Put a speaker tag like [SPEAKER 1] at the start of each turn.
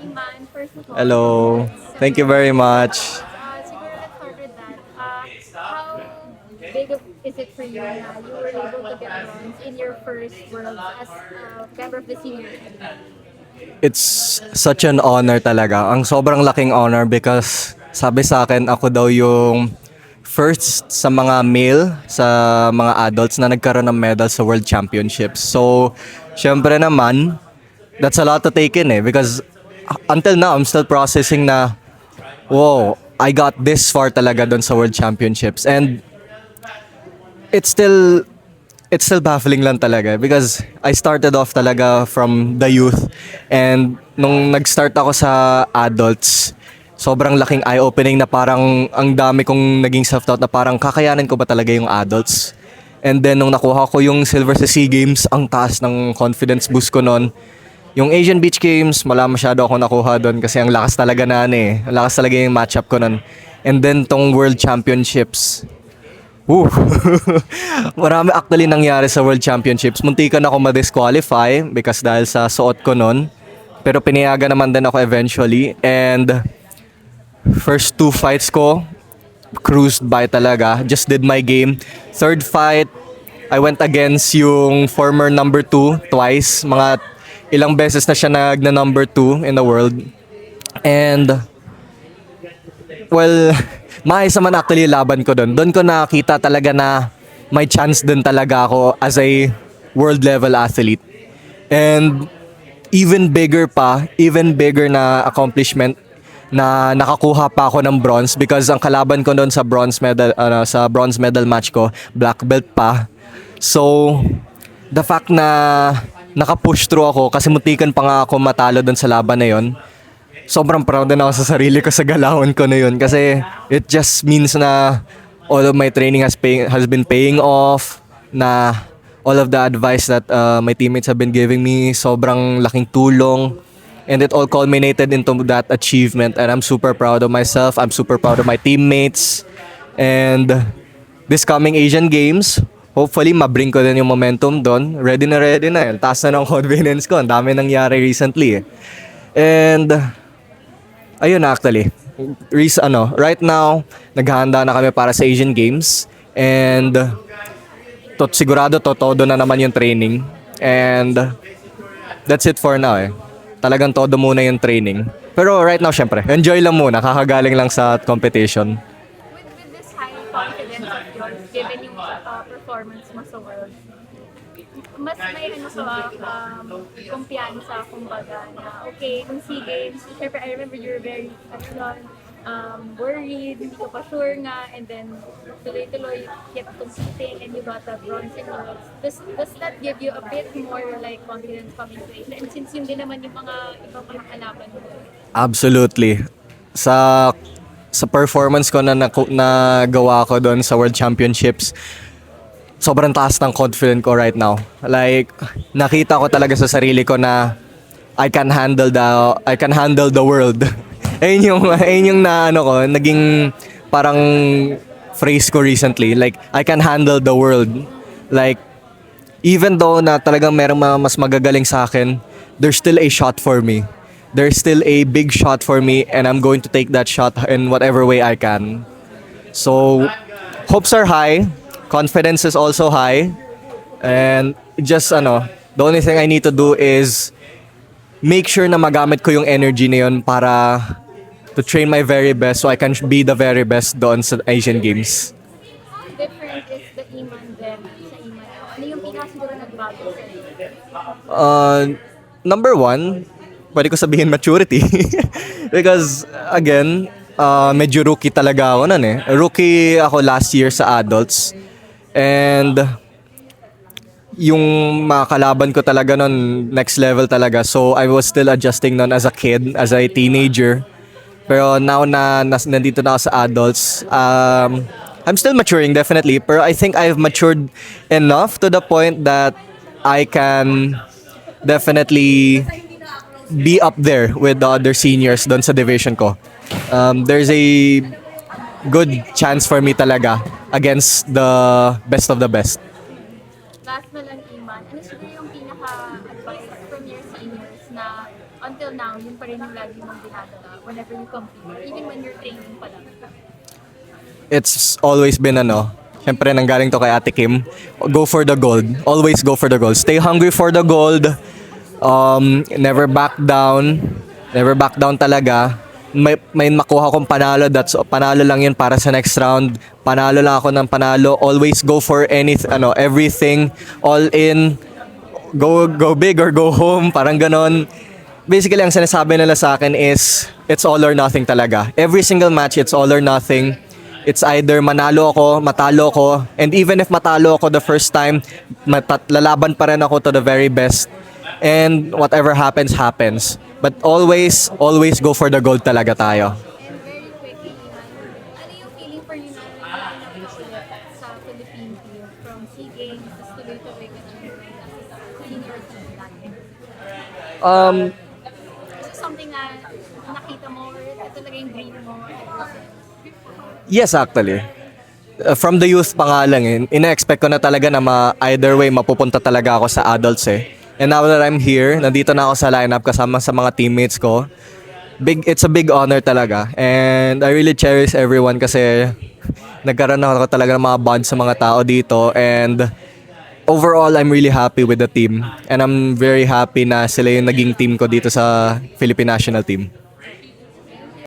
[SPEAKER 1] Iman, first of all,
[SPEAKER 2] Hello.
[SPEAKER 1] congrats.
[SPEAKER 2] Thank you very much.
[SPEAKER 1] Siguro let's start with that. How big is it for you na you were able to get bronze in your first Worlds as a member of the senior team?
[SPEAKER 2] It's such an honor talaga. Ang sobrang laking honor because sabi sa akin ako daw yung first sa mga male, sa mga adults na nagkaroon ng medal sa World Championships. So, syempre naman, that's a lot to take in because until now, I'm still processing na, wow, I got this far talaga doon sa World Championships. And it's still it's still baffling lang talaga because I started off talaga from the youth, and nung nag-start ako sa adults, sobrang laking eye-opening na parang ang dami kong naging self-doubt na parang kakayanin ko ba talaga yung adults. And then nung nakuha ko yung silver sa SEA Games, ang taas ng confidence boost ko nun. Yung Asian Beach Games, wala masyado ako nakuha doon kasi ang lakas talaga na ano eh. Ang lakas talaga yung matchup ko nun. And then tong World Championships, Woo! Marami actually nangyari sa World Championships. Muntikan ako ma-disqualify because dahil sa suot ko nun. Pero pinayagan naman din ako eventually. And first two fights ko, cruised by talaga. Just did my game. Third fight, I went against yung former number 2 twice. Mga ilang beses na siya number 2 in the world. And well, maayos naman actually yung laban ko doon. Doon ko nakita talaga na may chance din talaga ako as a world level athlete. And even bigger na accomplishment na nakakuha pa ako ng bronze because ang kalaban ko doon sa bronze medal match ko, black belt pa. So, the fact na naka-push through ako kasi muntikan pa nga ako matalo doon sa laban na yon, sobrang proud din ako sa sarili ko sa galawan ko na yun kasi it just means na all of my training has been paying off, na all of the advice that my teammates have been giving me, sobrang laking tulong, and it all culminated into that achievement, and I'm super proud of myself, I'm super proud of my teammates. And this coming Asian Games, hopefully mabring ko din yung momentum doon. Ready na yun. Taas na ng confidence ko, ang dami nangyari recently and ayun actually. Right now, naghahanda na kami para sa Asian Games, and sigurado todo na naman yung training. And that's it for now eh. Talagang todo muna yung training. Pero right now, syempre, enjoy lang muna. Kakagaling lang sa competition.
[SPEAKER 1] With this high confidence of yours, given yung performance mo sa World, mas may kumpiyansa, kumbaga, na okay, kung SEA Games, syempre I remember you were very, worried, hindi ko pa sure nga, and then tuloy-tuloy, kept competing, and you got the bronze in Worlds. Does that give you a bit more like confidence coming to Asia? And since yun din naman yung mga ibang mga kalaban mo.
[SPEAKER 2] Absolutely. Sa performance ko na nagawa ko doon sa World Championships, sobrang taas ng confidence ko right now. Like, nakita ko talaga sa sarili ko na I can handle the world. ayun yung naging parang phrase ko recently. Like, I can handle the world. Like, even though na talagang merong mga mas magagaling sa akin, there's still a shot for me. There's still a big shot for me, and I'm going to take that shot in whatever way I can. So, hopes are high. Confidence is also high. And just the only thing I need to do is make sure na magamit ko yung energy na yun para to train my very best so I can be the very best doon sa Asian Games.
[SPEAKER 1] How different is the Iman then sa Iman now? Ano yung pinaka nagbago sa'yo?
[SPEAKER 2] Number one, pwede ko sabihin maturity. Because again, medyo rookie talaga ako nun eh. Rookie ako last year sa adults. And yung mga kalaban ko talaga nun, next level talaga. So I was still adjusting nun as a kid, as a teenager. Pero now na nandito na ako sa adults, I'm still maturing definitely. Pero I think I've matured enough to the point that I can definitely be up there with the other seniors doon sa division ko. There's a good chance for me talaga against the best of the best.
[SPEAKER 1] Last na lang, Iman, ano siguro yung pinaka-advice from your seniors na until until now, yun pa rin yung lagi mong dinadala whenever you compete, even when you're training pa lang?
[SPEAKER 2] It's always been syempre nanggaling to kay Ate Kim. Go for the gold. Always go for the gold. Stay hungry for the gold. Never back down. Never back down talaga. May makuha kong panalo, panalo lang yun para sa next round. Panalo lang ako ng panalo. Always go for everything. All in. Go big or go home. Parang ganon. Basically, ang sinasabi nila sa akin is, it's all or nothing talaga. Every single match, it's all or nothing. It's either manalo ako, matalo ako, and even if matalo ako the first time, lalaban pa rin ako to the very best. And whatever happens, happens. But always go for the gold talaga tayo.
[SPEAKER 1] And very quickly, ano yung feeling for you na ulit sa Philippine team from SEA Games, tapos tuloy-tuloy ka na senior team lagi? Is it something na nakita mo or ito talaga yung dream mo?
[SPEAKER 2] Yes, actually. From the youth pa nga lang, ina-expect ko na talaga na either way mapupunta talaga ako sa adults eh. And now that I'm here, nandito na ako sa lineup kasama sa mga teammates ko. It's a big honor talaga. And I really cherish everyone kasi nagkaroon ako talaga ng mga bonds sa mga tao dito. And overall, I'm really happy with the team. And I'm very happy na sila yung naging team ko dito sa Philippine National Team.